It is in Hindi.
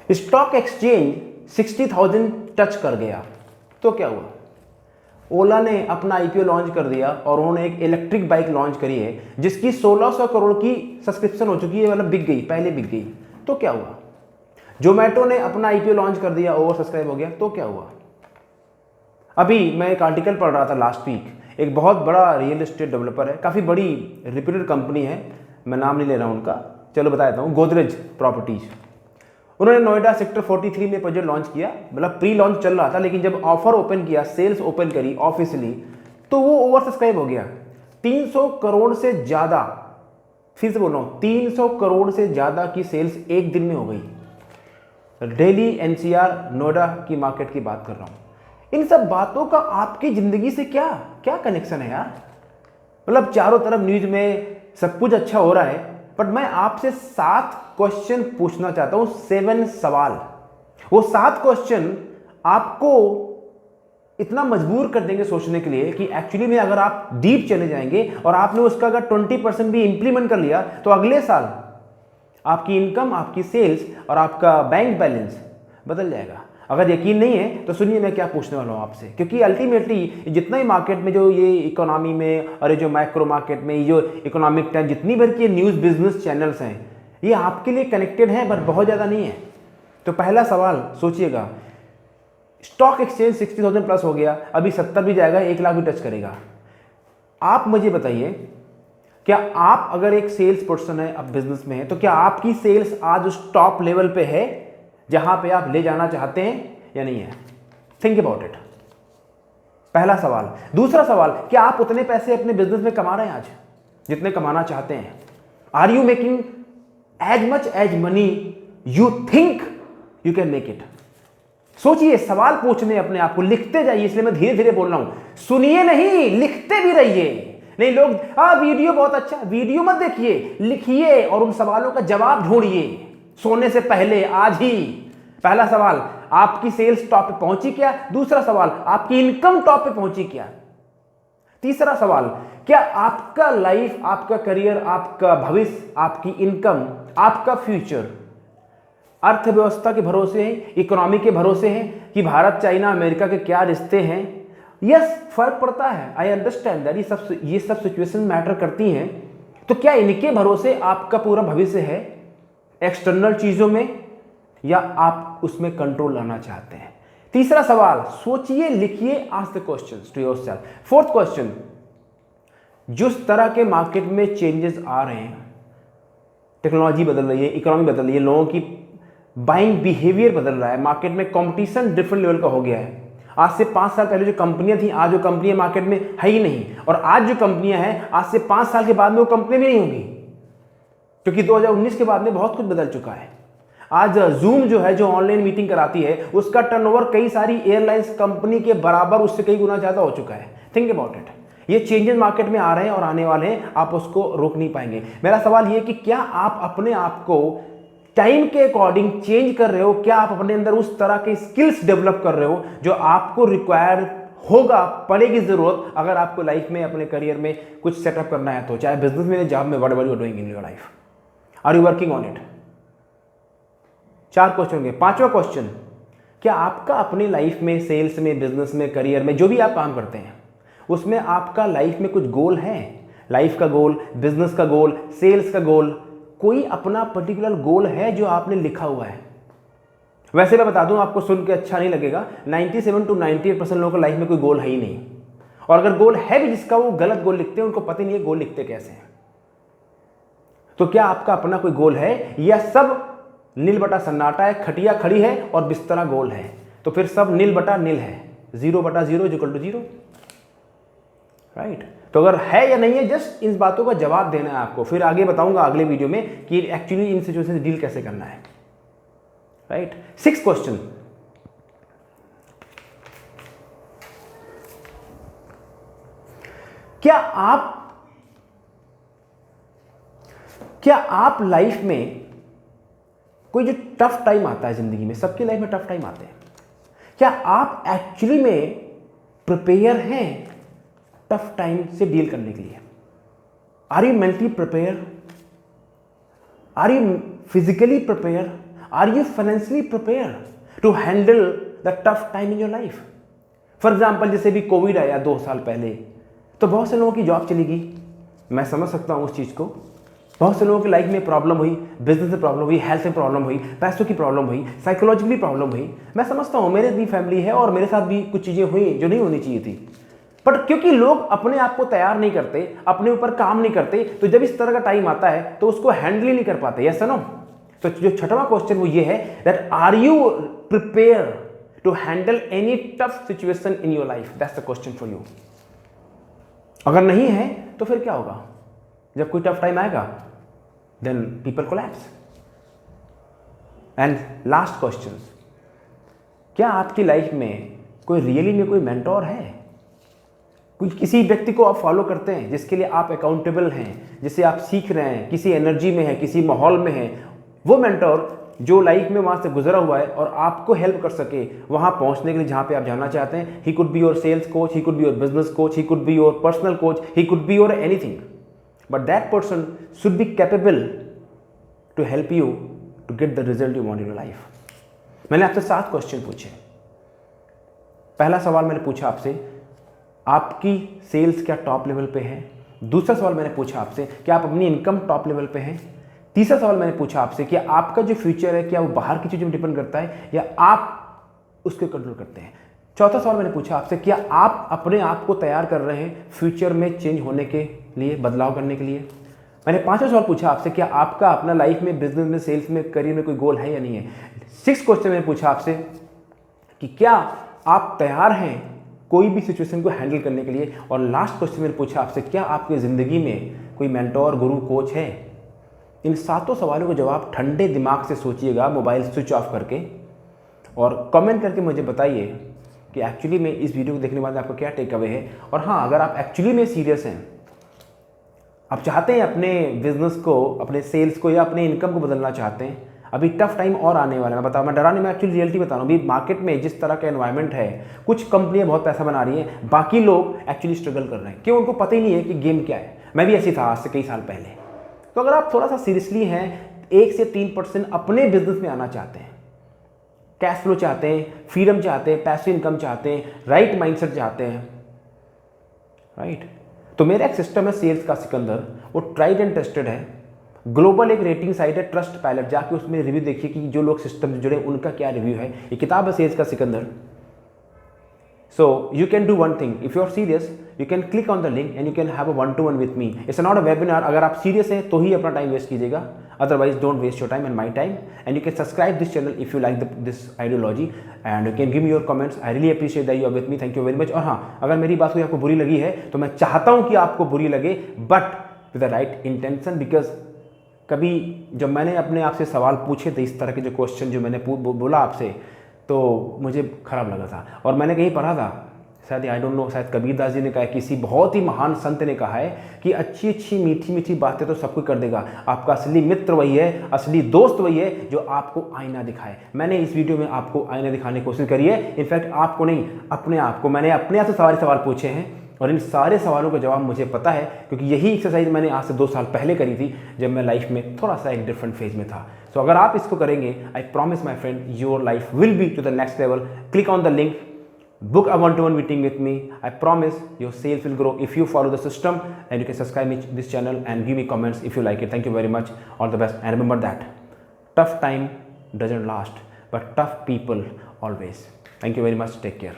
स्टॉक एक्सचेंज 60,000 टच कर गया तो क्या हुआ? ओला ने अपना आईपीओ लॉन्च कर दिया और उन्होंने एक इलेक्ट्रिक बाइक लॉन्च करी है जिसकी 1600 करोड़ की सब्सक्रिप्शन हो चुकी है, मतलब बिक गई, पहले बिक गई तो क्या हुआ? जोमेटो ने अपना आईपीओ लॉन्च कर दिया, ओवर सब्सक्राइब हो गया तो क्या हुआ? अभी मैं एक आर्टिकल पढ़ रहा था लास्ट वीक, एक बहुत बड़ा रियल एस्टेट डेवलपर है, काफ़ी बड़ी रिप्यूटेड कंपनी है, मैं नाम नहीं ले रहा हूँ उनका, चलो बता देता हूँ, गोदरेज प्रॉपर्टीज। उन्होंने नोएडा सेक्टर 43 में प्रोजेक्ट लॉन्च किया, मतलब प्री लॉन्च चल रहा था, लेकिन जब ऑफर ओपन किया, सेल्स ओपन करी ऑफिशियली, तो वो ओवर सब्सक्राइब हो गया। 300 करोड़ से ज़्यादा, फिर से बोल रहा हूँ, 300 करोड़ से ज़्यादा की सेल्स एक दिन में हो गई। दिल्ली एनसीआर नोएडा की मार्केट की बात कर रहा हूँ। इन सब बातों का आपकी ज़िंदगी से क्या क्या कनेक्शन है यार? मतलब चारों तरफ न्यूज़ में सब कुछ अच्छा हो रहा है, बट मैं आपसे 7 क्वेश्चन पूछना चाहता हूं, 7 सवाल। वो 7 क्वेश्चन आपको इतना मजबूर कर देंगे सोचने के लिए कि एक्चुअली में अगर आप डीप चले जाएंगे और आपने उसका अगर 20% भी इंप्लीमेंट कर लिया तो अगले साल आपकी इनकम, आपकी सेल्स और आपका बैंक बैलेंस बदल जाएगा। अगर यकीन नहीं है तो सुनिए मैं क्या पूछने वाला हूँ आपसे, क्योंकि अल्टीमेटली जितना ही मार्केट में जो ये इकोनॉमी में और ये जो माइक्रो मार्केट में, ये जो इकोनॉमिक टाइम, जितनी भर की न्यूज़ बिजनेस चैनल्स हैं, ये आपके लिए कनेक्टेड है बट बहुत ज़्यादा नहीं है। तो पहला सवाल सोचिएगा, स्टॉक एक्सचेंज 60,000 प्लस हो गया, अभी 70 भी जाएगा, 1 लाख भी टच करेगा। आप मुझे बताइए, क्या आप अगर एक सेल्स पर्सन है, अब बिजनेस में है, तो क्या आपकी सेल्स आज उस टॉप लेवल पे है जहां पे आप ले जाना चाहते हैं या नहीं है? थिंक अबाउट इट, पहला सवाल। दूसरा सवाल, क्या आप उतने पैसे अपने बिजनेस में कमा रहे हैं आज जितने कमाना चाहते हैं? Are you making as much as money you think you can make it? सोचिए, सवाल पूछने अपने आप को, लिखते जाइए, इसलिए मैं धीरे धीरे बोल रहा हूं, सुनिए नहीं, लिखते भी रहिए। नहीं लोग, वीडियो बहुत अच्छा, वीडियो मत देखिए, लिखिए और उन सवालों का जवाब ढूंढिए सोने से पहले, आज ही। पहला सवाल, आपकी सेल्स टॉप पे पहुंची क्या? दूसरा सवाल, आपकी इनकम टॉप पे पहुंची क्या? तीसरा सवाल, क्या आपका लाइफ, आपका करियर, आपका भविष्य, आपकी इनकम, आपका फ्यूचर अर्थव्यवस्था के भरोसे है, इकोनॉमी के भरोसे है, कि भारत, चाइना, अमेरिका के क्या रिश्ते हैं? यस, फर्क पड़ता है, आई अंडरस्टैंड दैट, ये सब सिचुएशन मैटर करती हैं। तो क्या इनके भरोसे आपका पूरा भविष्य है एक्सटर्नल चीजों में, या आप उसमें कंट्रोल लाना चाहते हैं? तीसरा सवाल, सोचिए, लिखिए, ask the questions to yourself. Fourth question, जिस तरह के मार्केट में चेंजेस आ रहे हैं, टेक्नोलॉजी बदल रही है, इकोनॉमी बदल रही है, लोगों की बाइंग बिहेवियर बदल रहा है, मार्केट में कंपटीशन डिफरेंट लेवल का हो गया है। आज से 5 साल पहले जो कंपनियां थी, आज जो कंपनियां मार्केट में है ही नहीं, और आज जो कंपनियां हैं, आज से 5 साल के बाद में वो कंपनी भी नहीं होंगी, क्योंकि 2019 के बाद में बहुत कुछ बदल चुका है। आज जूम जो है, जो ऑनलाइन मीटिंग कराती है, उसका टर्नओवर कई सारी एयरलाइंस कंपनी के बराबर, उससे कई गुना ज्यादा हो चुका है। थिंक अबाउट इट, ये चेंजेस मार्केट में आ रहे हैं और आने वाले हैं, आप उसको रोक नहीं पाएंगे। मेरा सवाल ये कि क्या आप अपने आप को टाइम के अकॉर्डिंग चेंज कर रहे हो? क्या आप अपने अंदर उस तरह के स्किल्स डेवलप कर रहे हो जो आपको रिक्वायर होगा, पड़ेगी जरूरत, अगर आपको लाइफ में, अपने करियर में कुछ सेटअप करना है तो, चाहे बिजनेस में, जॉब में, whatever you are doing in your life, are you working on it? 4 question होंगे। 5वां क्वेश्चन, क्या आपका अपने लाइफ में, सेल्स में, बिजनेस में, करियर में, जो भी आप काम करते हैं, उसमें आपका लाइफ में कुछ गोल है? लाइफ का गोल, बिजनेस का गोल, सेल्स का गोल, कोई अपना पर्टिकुलर गोल है जो आपने लिखा हुआ है? वैसे मैं बता दूं, आपको सुन के अच्छा नहीं लगेगा, 97 to 98% लोगों को लाइफ में कोई गोल है ही नहीं, और अगर गोल है भी जिसका, वो गलत गोल लिखते हैं, उनको पता नहीं है गोल लिखते कैसे हैं। तो क्या आपका अपना कोई गोल है, या सब नील बटा सन्नाटा है, खटिया खड़ी है और बिस्तरा गोल है? तो फिर सब नील बटा नील है, 0/0 इक्वल टू 0, राइट? तो अगर है या नहीं है, जस्ट इन बातों का जवाब देना है आपको, फिर आगे बताऊंगा अगले वीडियो में कि एक्चुअली इन सिचुएशन से डील कैसे करना है, राइट? 6th क्वेश्चन, क्या आप लाइफ में कोई जो टफ टाइम आता है जिंदगी में, सबकी लाइफ में टफ टाइम आते हैं, क्या आप एक्चुअली में प्रिपेयर हैं टफ टाइम से डील करने के लिए? Are you mentally prepare? Are you physically prepare? Are you financially prepare to handle the tough time in your life? For example जैसे भी कोविड आया 2 साल पहले, तो बहुत से लोगों की जॉब चली गई, मैं समझ सकता हूँ उस चीज़ को। बहुत से लोगों की लाइफ में प्रॉब्लम हुई, बिजनेस में प्रॉब्लम हुई, हेल्थ में प्रॉब्लम हुई, पैसों की प्रॉब्लम हुई, साइकोलॉजिकली प्रॉब्लम हुई। मैं समझता हूँ, मेरे भी फैमिली है और मेरे साथ भी कुछ चीज़ें हुई जो नहीं होनी चाहिए थी। बट क्योंकि लोग अपने आप को तैयार नहीं करते, अपने ऊपर काम नहीं करते, तो जब इस तरह का टाइम आता है तो उसको हैंडल ही नहीं कर पाते। Yes no? तो जो छठवां क्वेश्चन वो ये है that are you prepare to handle any tough situation in your life? That's the question for you. अगर नहीं है तो फिर क्या होगा? जब कोई टफ टाइम आएगा then people collapse. And last question, क्या आपकी लाइफ में कोई रियली में कोई मेंटोर है? कोई किसी व्यक्ति को आप फॉलो करते हैं जिसके लिए आप अकाउंटेबल हैं, जिससे आप सीख रहे हैं, किसी एनर्जी में है, किसी माहौल में है, वो मेंटोर जो लाइफ में वहाँ से गुजरा हुआ है और आपको हेल्प कर सके वहाँ पहुँचने के लिए जहाँ पे आप जाना चाहते हैं। He could be your sales coach, he could be your business coach, he could be your personal coach, he could be your anything, but that person should be capable to help you to get the result you want in your life. मैंने आपसे 7 क्वेश्चन पूछे। पहला सवाल मैंने पूछा आपसे, आपकी सेल्स क्या टॉप लेवल पे है? दूसरा सवाल मैंने पूछा आपसे, क्या आप अपनी इनकम टॉप लेवल पे हैं? तीसरा सवाल मैंने पूछा आपसे कि आपका जो फ्यूचर है क्या वो बाहर की चीज़ों में डिपेंड करता है या आप उसको कंट्रोल करते हैं? चौथा सवाल मैंने पूछा आपसे, क्या आप अपने आप को तैयार कर रहे हैं फ्यूचर में चेंज होने के लिए, बदलाव करने के लिए? मैंने 5वां सवाल पूछा आपसे, क्या आपका अपना लाइफ में, बिजनेस में, सेल्स में, करियर में कोई गोल है या नहीं है? 6th क्वेश्चन मैंने पूछा आपसे कि क्या आप तैयार हैं कोई भी सिचुएशन को हैंडल करने के लिए? और लास्ट क्वेश्चन मैंने पूछा आपसे, क्या आपकी ज़िंदगी में कोई मेंटोर, गुरु, कोच है? इन 7 सवालों के जवाब ठंडे दिमाग से सोचिएगा, मोबाइल स्विच ऑफ करके, और कमेंट करके मुझे बताइए कि एक्चुअली में इस वीडियो को देखने के बाद आपको क्या टेक अवे है। और हाँ, अगर आप एक्चुअली में सीरियस हैं, आप चाहते हैं अपने बिजनेस को, अपने सेल्स को या अपने इनकम को बदलना चाहते हैं, अभी टफ टाइम और आने वाला है। मैं डरा नहीं, मैं एक्चुअली रियलिटी बता रहा हूँ। अभी मार्केट में जिस तरह का एनवायरनमेंट है, कुछ कंपनियां बहुत पैसा बना रही हैं, बाकी लोग एक्चुअली स्ट्रगल कर रहे हैं। क्यों? उनको पता ही नहीं है कि गेम क्या है। मैं भी ऐसी था आज से कई साल पहले। तो अगर आप थोड़ा सा सीरियसली हैं, 1 से 3% अपने बिजनेस में आना चाहते हैं, कैश फ्लो चाहते हैं, फ्रीडम चाहते हैं, पैसिव इनकम चाहते हैं, राइट माइंडसेट चाहते हैं, राइट, तो मेरा एक सिस्टम है सेल्स का सिकंदर, वो ट्राइड एंड टेस्टेड है। ग्लोबल एक रेटिंग साइट है ट्रस्ट पायलट, जाके उसमें रिव्यू देखिए कि जो लोग सिस्टम से जुड़े उनका क्या रिव्यू है। ये किताब है सेल्स का Sikandar. So you can do one thing, if you are serious, you can click on the link and you can have a one-to-one with me. It's not a webinar. अगर आप serious हैं तो ही अपना टाइम वेस्ट कीजिएगा, otherwise don't waste your time and my time. And you can subscribe this channel if you like this ideology and you can give me your comments. I really appreciate that you are with me. Thank you very much. और हाँ, अगर मेरी बात कोई आपको बुरी लगी है तो मैं चाहता हूँ कि आपको बुरी लगे, but with the right intention, because कभी जब मैंने अपने आप से सवाल पूछे थे, इस तरह के जो क्वेश्चन जो मैंने बोला आपसे, तो मुझे खराब लगा था। और मैंने कहीं पढ़ा था, शायद आई डोंट नो, शायद कबीरदास जी ने कहा है, किसी बहुत ही महान संत ने कहा है कि अच्छी अच्छी मीठी मीठी बातें तो सब कुछ कर देगा, आपका असली मित्र वही है, असली दोस्त वही है जो आपको आईना दिखाए। मैंने इस वीडियो में आपको आईना दिखाने की कोशिश करी है। इनफैक्ट आपको नहीं, अपने आप को। मैंने अपने आप से सारे सवाल पूछे हैं और इन सारे सवालों का जवाब मुझे पता है, क्योंकि यही एक्सरसाइज मैंने आज से 2 साल पहले करी थी जब मैं लाइफ में थोड़ा सा एक डिफरेंट फेज में था। सो अगर आप इसको करेंगे, I promise my friend, your life will be to the next level. Click on the link, book a one-to-one meeting with me. I promise your sales will grow if you follow the system, and you can subscribe this channel and give me comments if you like it. Thank you very much. All the best. And remember that tough time doesn't last, but tough people always. Thank you very much. Take care.